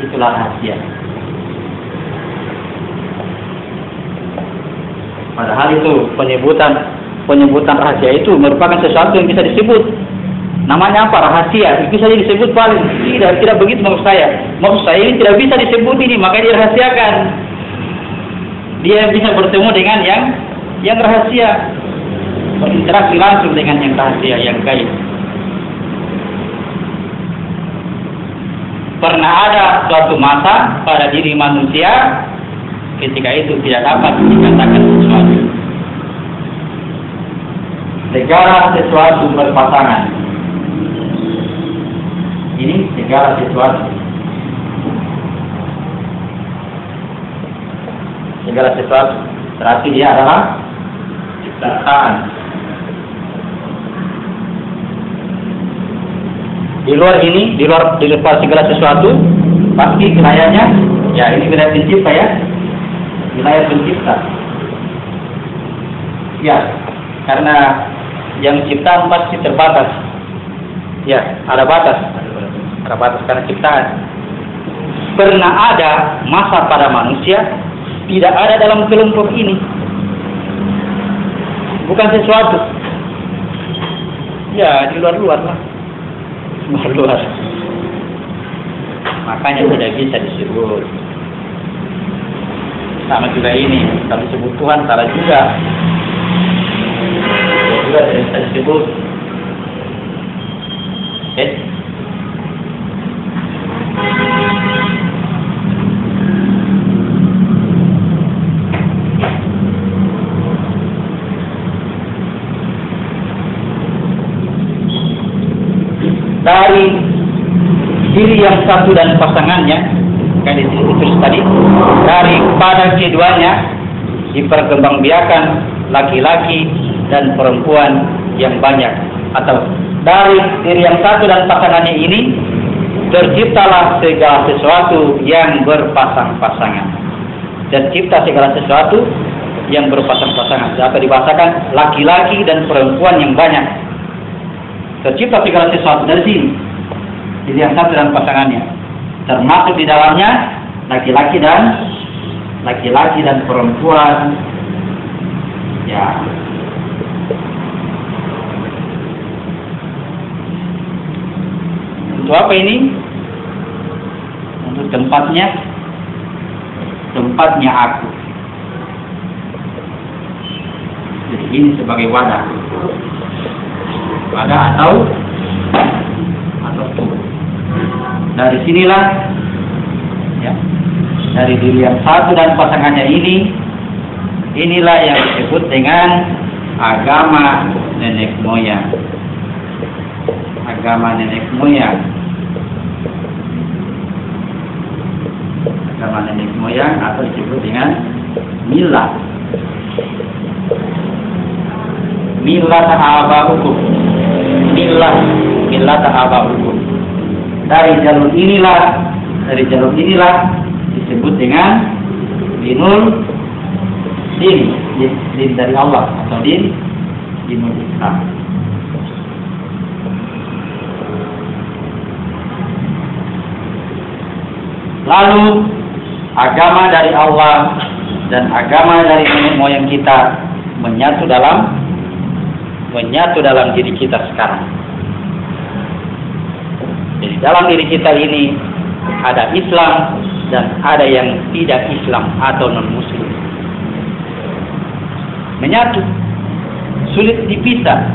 itulah rahasia. Padahal itu penyebutan rahasia itu merupakan sesuatu yang bisa disebut. Namanya apa? Rahasia. Itu saja disebut paling. Tidak begitu maksud saya. Maksud saya ini tidak bisa disebut ini, makanya dirahasiakan. Dia bisa bertemu dengan yang rahasia, berinteraksi langsung dengan yang rahasia, yang gaib. Pernah ada suatu masa pada diri manusia ketika itu tidak dapat dikatakan sesuatu. Segala sesuatu berpasangan. Ini segala sesuatu. Segala sesuatu berarti dia adalah ciptaan. Di luar segala sesuatu pasti wilayahnya, ya ini wilayah pencipta ya, wilayah pencipta. Ya, karena yang ciptaan pasti terbatas. Ya, ada batas karena ciptaan. Pernah ada masa pada manusia tidak ada dalam kelompok ini, bukan sesuatu. Ya, di luar lah. Luar. Makanya tidak bisa disebut. Sama juga ini, kalau disebut Tuhan salah juga. Ya juga tidak bisa disebut. Dari diri yang satu dan pasangannya, kan ditulis tadi, daripada keduanya diperkembangbiakan laki-laki dan perempuan yang banyak, atau dari diri yang satu dan pasangannya ini terciptalah segala sesuatu yang berpasang-pasangan. Tercipta segala sesuatu yang berpasang-pasangan. Atau dibahasakan laki-laki dan perempuan yang banyak. Tercipta segala sesuatu dari sini, diri yang satu dan pasangannya, termasuk di dalamnya laki-laki dan perempuan. Ya. Untuk apa ini? Untuk tempatnya aku. Jadi ini sebagai wadah atau tubuh. Dari sinilah, ya, dari diri yang satu dan pasangannya inilah yang disebut dengan agama nenek moyang. Agama nenek moyang. Agama nenek moyang atau disebut dengan milah. Milah abaukum. Milah abaukum. Dari jalur inilah disebut dengan dinul din dari Allah atau dinul Islam. Lalu agama dari Allah dan agama dari nenek moyang kita menyatu dalam diri kita sekarang. Jadi dalam diri kita ini ada Islam dan ada yang tidak Islam atau non-Muslim. Menyatu, sulit dipisah.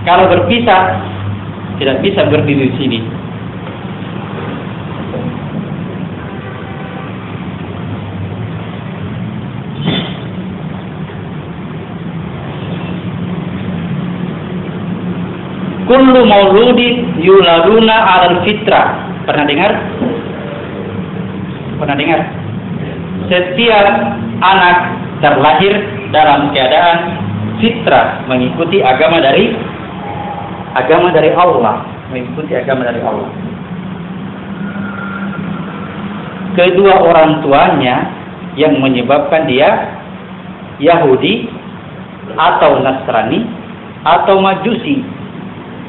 Kalau berpisah, tidak bisa berdiri di sini. Kullu mauludin yuladuna 'alal fitrah. Pernah dengar? Setiap anak terlahir dalam keadaan fitrah, mengikuti agama dari Allah, Kedua orang tuanya yang menyebabkan dia Yahudi atau Nasrani atau Majusi.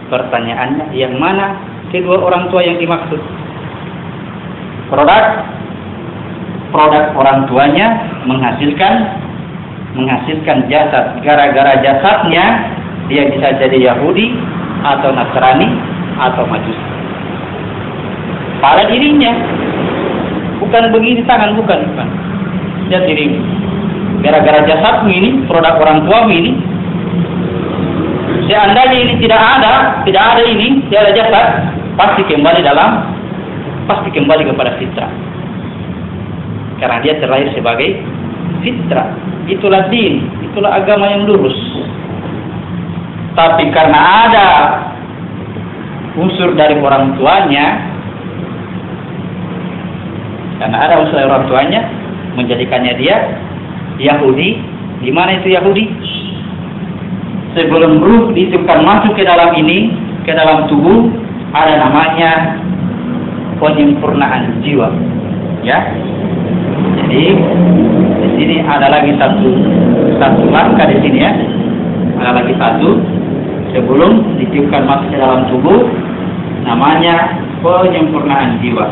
Pertanyaannya, yang mana kedua orang tua yang dimaksud. Produk orang tuanya menghasilkan jasad. Gara-gara jasadnya dia bisa jadi Yahudi atau Nasrani atau Majusi. Pada dirinya, bukan begini tangan, bukan. Dia dirimu. Gara-gara jasadmu ini, produk orang tuamu ini, seandainya ini tidak ada ini, tidak ada jasad, pasti kembali kepada fitrah. Karena dia terlahir sebagai fitrah. Itulah din, itulah agama yang lurus. Tapi karena ada unsur dari orang tuanya, menjadikannya dia Yahudi. Di mana itu Yahudi? Sebelum ruh ditiupkan masuk ke dalam ini, ke dalam tubuh, ada namanya penyempurnaan jiwa. Ya. Jadi di sini ada lagi satu langkah di sini ya. Ada lagi satu sebelum ditiupkan masuk ke dalam tubuh, namanya penyempurnaan jiwa.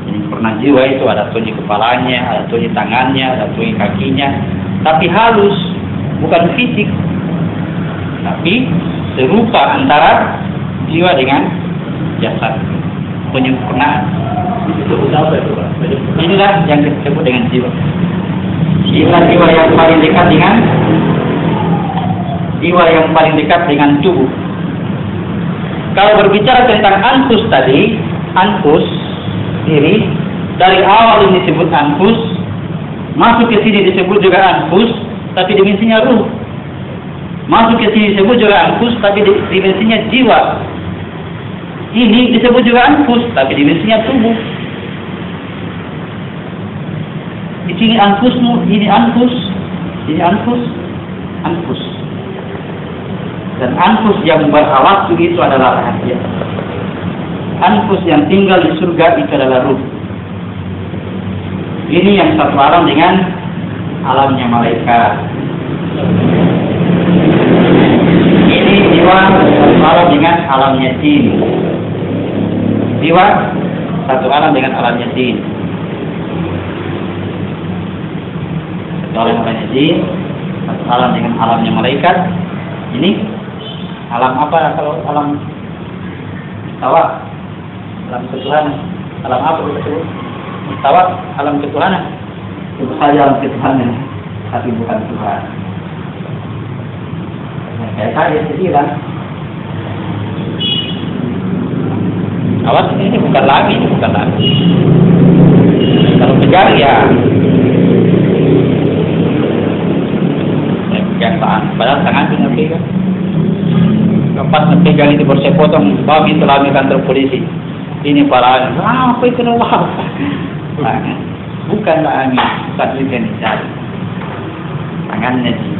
Penyempurnaan jiwa itu ada tunji kepalanya, ada tunji tangannya, ada tunji kakinya, tapi halus, bukan fisik, tapi serupa antara jiwa dengan jasad. Penyempurnaan. Inilah yang disebut dengan jiwa. Jiwa yang paling dekat dengan tubuh. Kalau berbicara tentang anfus tadi, anfus diri, dari awal ini disebut anfus, masuk ke sini disebut juga anfus, tapi dimensinya ruh. Masuk ke sini disebut juga anfus, tapi dimensinya jiwa. Ini disebut juga anfus, tapi dimensinya tubuh. Di sini anfusmu, ini anfus, anfus. Dan anfus yang berawat itu adalah rahasia. Anfus yang tinggal di surga itu adalah ruh. Ini yang satu alam dengan alamnya malaikat. Ini jiwa satu alam dengan alamnya jin. Jiwa satu alam dengan alamnya jin. Satu alam alamnya jin, satu alam dengan alamnya malaikat. Ini alam apa kalau alam tawa? Alam ketuhanan. Alam apa itu? Tawa, alam ketuhanan. Itu saja alam ketuhanan, tapi bukan Tuhan. Nah, kayak tadi bilang, awas ini bukan lagi. Kalau kejar ya pegang padahal tangan punya pegang. Lepas pegang itu bersepotong, bawa itu lagi kantor polisi. Ini para apa itu nawab? Bukan angin, bukan itu yang dicari. Tangannya sih.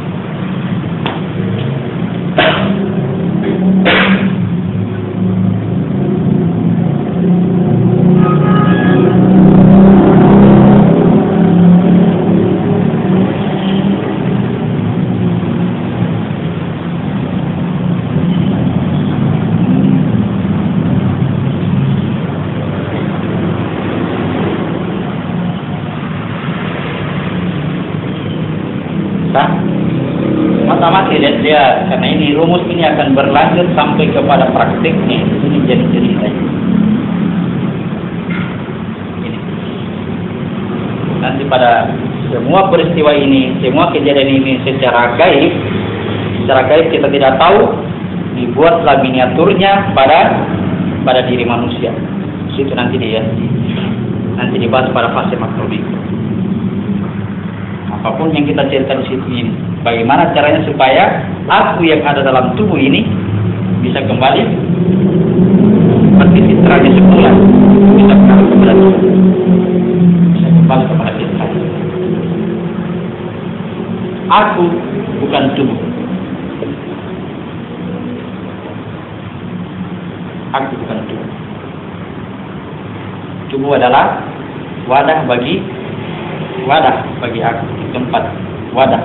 Dia karena ini rumus ini akan berlanjut sampai kepada praktiknya. Ini jadi cerita. Ini. Nanti pada semua peristiwa ini, semua kejadian ini secara gaib kita tidak tahu, dibuatlah miniaturnya pada diri manusia. Situ nanti dibahas pada fase makromikro. Apapun yang kita cerita di situ ini, bagaimana caranya supaya aku yang ada dalam tubuh ini bisa kembali seperti fitrahnya semula, bisa kembali kepada Tuhan, bisa kembali kepada fitrah. Aku bukan tubuh. Aku bukan tubuh. Tubuh adalah wadah bagi aku, tempat wadah